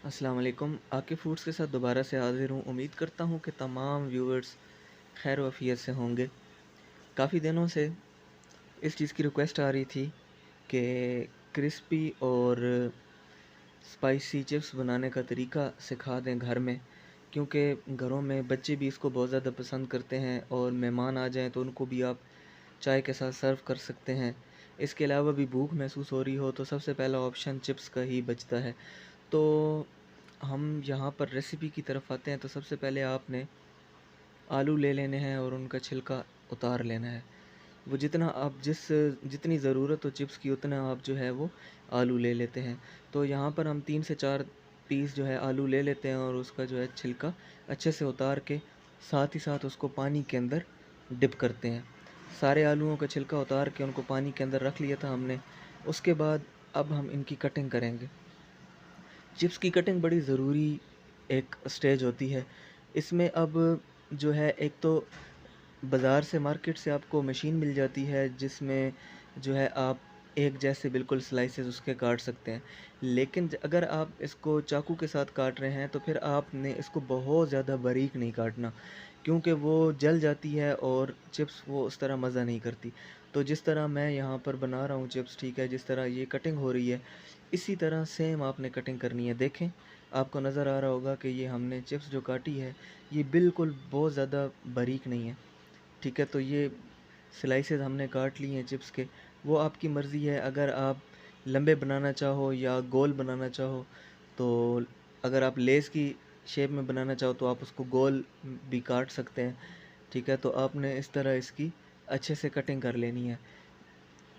अस्सलाम वालेकुम। आके फूड्स के साथ दोबारा से हाज़िर हूँ। उम्मीद करता हूँ कि तमाम व्यूअर्स खैर वफ़ियत से होंगे। काफ़ी दिनों से इस चीज़ की रिक्वेस्ट आ रही थी कि क्रिस्पी और स्पाइसी चिप्स बनाने का तरीका सिखा दें घर में, क्योंकि घरों में बच्चे भी इसको बहुत ज़्यादा पसंद करते हैं और मेहमान आ जाएँ तो उनको भी आप चाय के साथ सर्व कर सकते हैं। इसके अलावा भी भूख महसूस हो रही हो तो सबसे पहला ऑप्शन चिप्स का ही बचता है। तो हम यहाँ पर रेसिपी की तरफ आते हैं, तो सबसे पहले आपने आलू ले लेने हैं और उनका छिलका उतार लेना है। वो जितना आप जितनी ज़रूरत हो चिप्स की उतना आप जो है वो आलू ले लेते हैं। तो यहाँ पर हम 3 से 4 पीस जो है आलू ले लेते हैं और उसका जो है छिलका अच्छे से उतार के साथ ही साथ उसको पानी के अंदर डिप करते हैं। सारे आलूओं का छिलका उतार के उनको पानी के अंदर रख लिया था हमने। उसके बाद अब हम इनकी कटिंग करेंगे। चिप्स की कटिंग बड़ी ज़रूरी एक स्टेज होती है। इसमें अब जो है एक तो बाज़ार से मार्केट से आपको मशीन मिल जाती है जिसमें जो है आप एक जैसे बिल्कुल स्लाइसेस उसके काट सकते हैं। लेकिन अगर आप इसको चाकू के साथ काट रहे हैं तो फिर आपने इसको बहुत ज़्यादा बारीक नहीं काटना, क्योंकि वो जल जाती है और चिप्स वो उस तरह मज़ा नहीं करती। तो जिस तरह मैं यहाँ पर बना रहा हूँ चिप्स, ठीक है, जिस तरह ये कटिंग हो रही है इसी तरह सेम आपने कटिंग करनी है। देखें, आपको नज़र आ रहा होगा कि ये हमने चिप्स जो काटी है ये बिल्कुल बहुत ज़्यादा बारीक नहीं है। ठीक है, तो ये स्लाइसेस हमने काट लिए हैं चिप्स के। वो आपकी मर्ज़ी है, अगर आप लंबे बनाना चाहो या गोल बनाना चाहो, तो अगर आप लेस की शेप में बनाना चाहो तो आप उसको गोल भी काट सकते हैं। ठीक है, तो आपने इस तरह इसकी अच्छे से कटिंग कर लेनी है।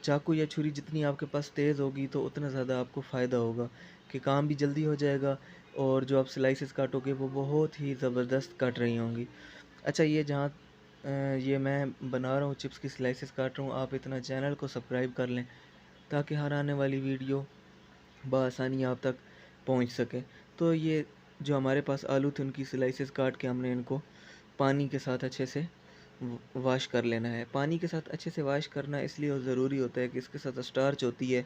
चाकू या छुरी जितनी आपके पास तेज़ होगी तो उतना ज़्यादा आपको फ़ायदा होगा कि काम भी जल्दी हो जाएगा और जो आप स्लाइसेस काटोगे वो बहुत ही ज़बरदस्त कट रही होंगी। अच्छा, ये मैं बना रहा हूँ चिप्स की स्लाइसेस काट रहा हूँ, आप इतना चैनल को सब्सक्राइब कर लें ताकि हर आने वाली वीडियो बआसानी आप तक पहुँच सके। तो ये जो हमारे पास आलू थे उनकी स्लाइसेस काट के हमने इनको पानी के साथ अच्छे से वॉश कर लेना है। पानी के साथ अच्छे से वॉश करना इसलिए ज़रूरी होता है कि इसके साथ स्टार्च होती है,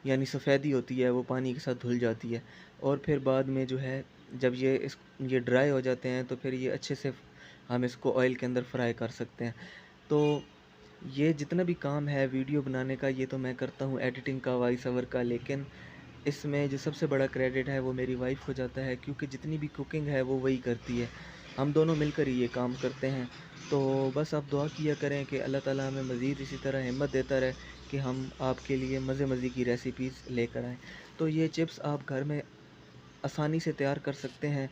यानी सफ़ेदी होती है, वो पानी के साथ धुल जाती है और फिर बाद में जो है जब ये ड्राई हो जाते हैं तो फिर ये अच्छे से हम इसको ऑयल के अंदर फ्राई कर सकते हैं। तो ये जितना भी काम है वीडियो बनाने का ये तो मैं करता हूँ, एडिटिंग का, वॉइस ओवर का, लेकिन इसमें जो सबसे बड़ा क्रेडिट है वो मेरी वाइफ़ को जाता है, क्योंकि जितनी भी कुकिंग है वो वही करती है। हम दोनों मिलकर ही ये काम करते हैं। तो बस आप दुआ किया करें कि अल्लाह ताला हमें मज़ीद इसी तरह हिम्मत देता रहे कि हम आपके लिए मज़े-मज़े की रेसिपीज़ लेकर आएँ। तो ये चिप्स आप घर में आसानी से तैयार कर सकते हैं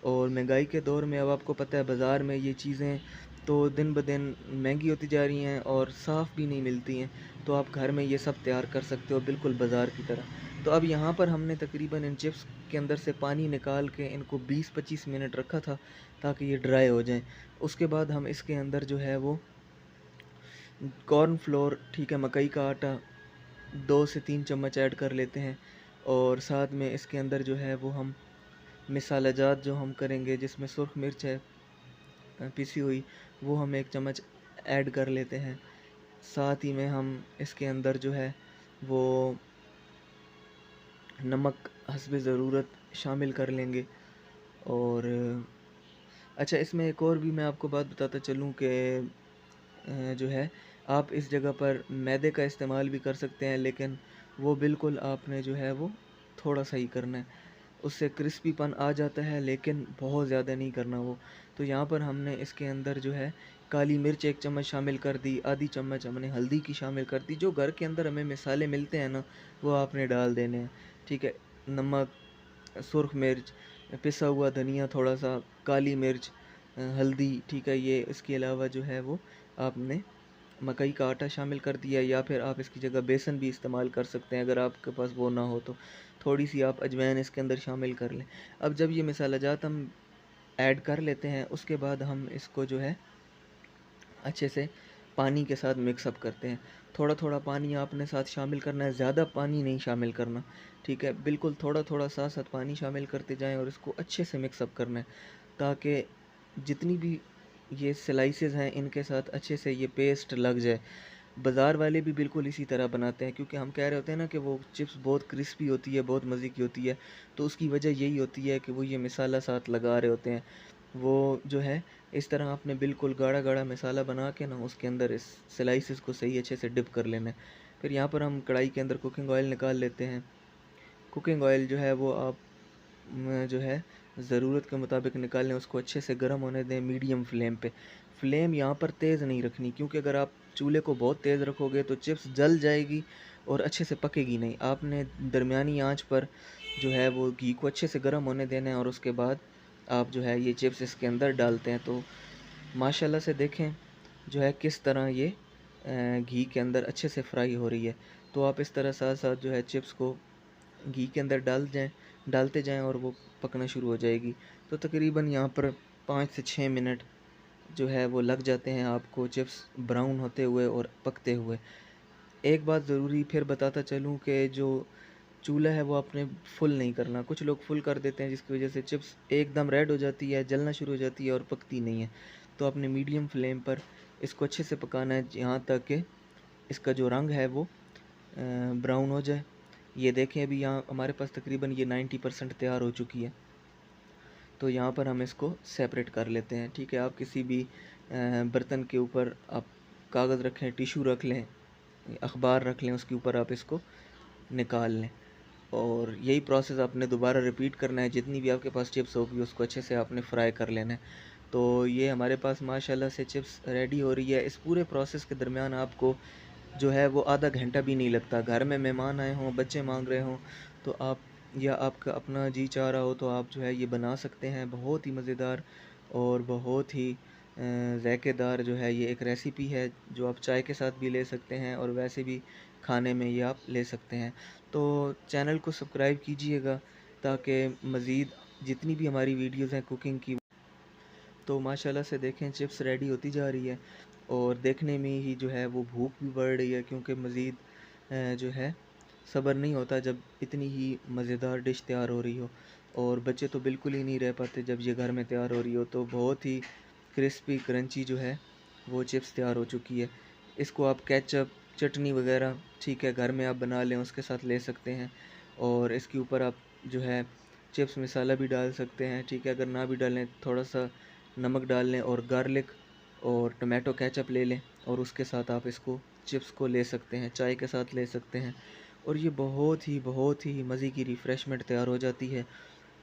और महंगाई के दौर में अब आपको पता है बाज़ार में ये चीज़ें तो दिन ब दिन महंगी होती जा रही हैं और साफ़ भी नहीं मिलती हैं। तो आप घर में ये सब तैयार कर सकते हो बिल्कुल बाज़ार की तरह। तो अब यहाँ पर हमने तकरीबन इन चिप्स के अंदर से पानी निकाल के इनको 20-25 मिनट रखा था ताकि ये ड्राई हो जाएँ। उसके बाद हम इसके अंदर जो है वो कॉर्न फ्लोर, ठीक है, मकई का आटा 2 से 3 चम्मच ऐड कर लेते हैं और साथ में इसके अंदर जो है वो हम मसाला जात जो हम करेंगे जिसमें सुर्ख मिर्च है पिसी हुई, वो हम 1 चम्मच ऐड कर लेते हैं। साथ ही में हम इसके अंदर जो है वो नमक हस्बे ज़रूरत शामिल कर लेंगे। और अच्छा, इसमें एक और भी मैं आपको बात बताता चलूँ कि जो है आप इस जगह पर मैदे का इस्तेमाल भी कर सकते हैं, लेकिन वो बिल्कुल आपने जो है वो थोड़ा-सा ही करना है। उससे क्रिस्पीपन आ जाता है लेकिन बहुत ज़्यादा नहीं करना वो। तो यहाँ पर हमने इसके अंदर जो है काली मिर्च 1 चम्मच शामिल कर दी, आधी चम्मच हमने हल्दी की शामिल कर दी। जो घर के अंदर हमें मसाले मिलते हैं ना, वो आपने डाल देने हैं, ठीक है। नमक, सुर्ख मिर्च, पिसा हुआ धनिया थोड़ा-सा, काली मिर्च, हल्दी, ठीक है, ये इसके अलावा जो है वो आपने मकई का आटा शामिल कर दिया या फिर आप इसकी जगह बेसन भी इस्तेमाल कर सकते हैं अगर आपके पास वो ना हो तो। थोड़ी-सी आप अजवाइन इसके अंदर शामिल कर लें। अब जब ये मसाला जात हम ऐड कर लेते हैं उसके बाद हम इसको जो है अच्छे से पानी के साथ मिक्स अप करते हैं। थोड़ा-थोड़ा पानी आपने साथ शामिल करना है, ज़्यादा पानी नहीं शामिल करना, ठीक है? बिल्कुल थोड़ा-थोड़ा साथ-साथ पानी शामिल करते जाएँ और इसको अच्छे से मिक्स अप करना है, ताकि जितनी भी ये स्लाइसेस हैं इनके साथ अच्छे से ये पेस्ट लग जाए। बाज़ार वाले भी बिल्कुल इसी तरह बनाते हैं, क्योंकि हम कह रहे होते हैं ना कि वो चिप्स बहुत क्रिस्पी होती है, बहुत मज़े की होती है, तो उसकी वजह यही होती है कि वो ये मसाला साथ लगा रहे होते हैं। वो जो है इस तरह आपने बिल्कुल गाढ़ा-गाढ़ा मसाला बना के ना उसके अंदर इस स्लाइसेस को सही अच्छे से डिप कर लेना है। फिर यहाँ पर हम कढ़ाई के अंदर कुकिंग ऑयल निकाल लेते हैं। कुकिंग ऑयल जो है वो आप जो है ज़रूरत के मुताबिक निकाल लें, उसको अच्छे से गर्म होने दें मीडियम फ्लेम पे। फ्लेम यहाँ पर तेज़ नहीं रखनी, क्योंकि अगर आप चूल्हे को बहुत तेज़ रखोगे तो चिप्स जल जाएगी और अच्छे से पकेगी नहीं। आपने दरमियानी आंच पर जो है वो घी को अच्छे से गर्म होने देना है और उसके बाद आप जो है ये चिप्स इसके अंदर डालते हैं। तो माशाल्लाह से देखें जो है किस तरह ये घी के अंदर अच्छे से फ्राई हो रही है। तो आप इस तरह साथ-साथ जो है चिप्स को घी के अंदर डालते जाएँ और वो पकना शुरू हो जाएगी। तो तकरीबन यहाँ पर 5 से 6 मिनट जो है वो लग जाते हैं आपको चिप्स ब्राउन होते हुए और पकते हुए। एक बात ज़रूरी फिर बताता चलूँ कि जो चूल्हा है वो आपने फुल नहीं करना। कुछ लोग फुल कर देते हैं जिसकी वज़ह से चिप्स एकदम रेड हो जाती है, जलना शुरू हो जाती है और पकती नहीं है। तो आपने मीडियम फ्लेम पर इसको अच्छे से पकाना है यहाँ तक कि इसका जो रंग है वो ब्राउन हो जाए। ये देखें अभी यहाँ हमारे पास तकरीबन ये 90% तैयार हो चुकी है। तो यहाँ पर हम इसको सेपरेट कर लेते हैं, ठीक है। आप किसी भी बर्तन के ऊपर आप कागज़ रखें, टिश्यू रख लें, अखबार रख लें, उसके ऊपर आप इसको निकाल लें। और यही प्रोसेस आपने दोबारा रिपीट करना है, जितनी भी आपके पास चिप्स होगी उसको अच्छे से आपने फ्राई कर लेना है। तो ये हमारे पास माशाल्लाह से चिप्स रेडी हो रही है। इस पूरे प्रोसेस के दरमियान आपको जो है वो आधा घंटा भी नहीं लगता। घर में मेहमान आए हों, बच्चे मांग रहे हों, तो आप या आपका अपना जी चाह रहा हो तो आप जो है ये बना सकते हैं। बहुत ही मज़ेदार और बहुत ही ज़ायकेदार जो है ये एक रेसिपी है, जो आप चाय के साथ भी ले सकते हैं और वैसे भी खाने में ये आप ले सकते हैं। तो चैनल को सब्सक्राइब कीजिएगा ताकि मज़ीद जितनी भी हमारी वीडियोज़ हैं कुकिंग की, तो माशाल्लाह से देखें चिप्स रेडी होती जा रही है और देखने में ही जो है वो भूख भी बढ़ रही है, क्योंकि मज़ीद जो है सब्र नहीं होता जब इतनी ही मज़ेदार डिश तैयार हो रही हो। और बच्चे तो बिल्कुल ही नहीं रह पाते जब ये घर में तैयार हो रही हो। तो बहुत ही क्रिस्पी क्रंची जो है वो चिप्स तैयार हो चुकी है। इसको आप केचप, चटनी वगैरह, ठीक है, घर में आप बना लें उसके साथ ले सकते हैं। और इसके ऊपर आप जो है चिप्स मसाला भी डाल सकते हैं, ठीक है। अगर ना भी डालें थोड़ा सा नमक डाल लें और गार्लिक और टमाटो केचप ले लें और उसके साथ आप इसको चिप्स को ले सकते हैं, चाय के साथ ले सकते हैं। और ये बहुत ही मज़े की रिफ़्रेशमेंट तैयार हो जाती है,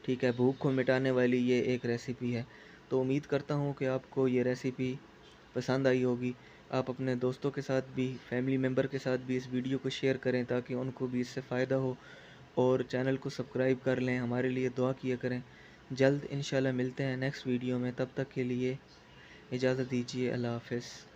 ठीक है। भूख को मिटाने वाली ये एक रेसिपी है। तो उम्मीद करता हूँ कि आपको ये रेसिपी पसंद आई होगी। आप अपने दोस्तों के साथ भी, फैमिली मेम्बर के साथ भी इस वीडियो को शेयर करें ताकि उनको भी इससे फ़ायदा हो। और चैनल को सब्सक्राइब कर लें, हमारे लिए दुआ किया करें। जल्द इंशाल्लाह मिलते हैं नेक्स्ट वीडियो में, तब तक के लिए इजाज़त दीजिए। अल्लाह हाफ़िज़।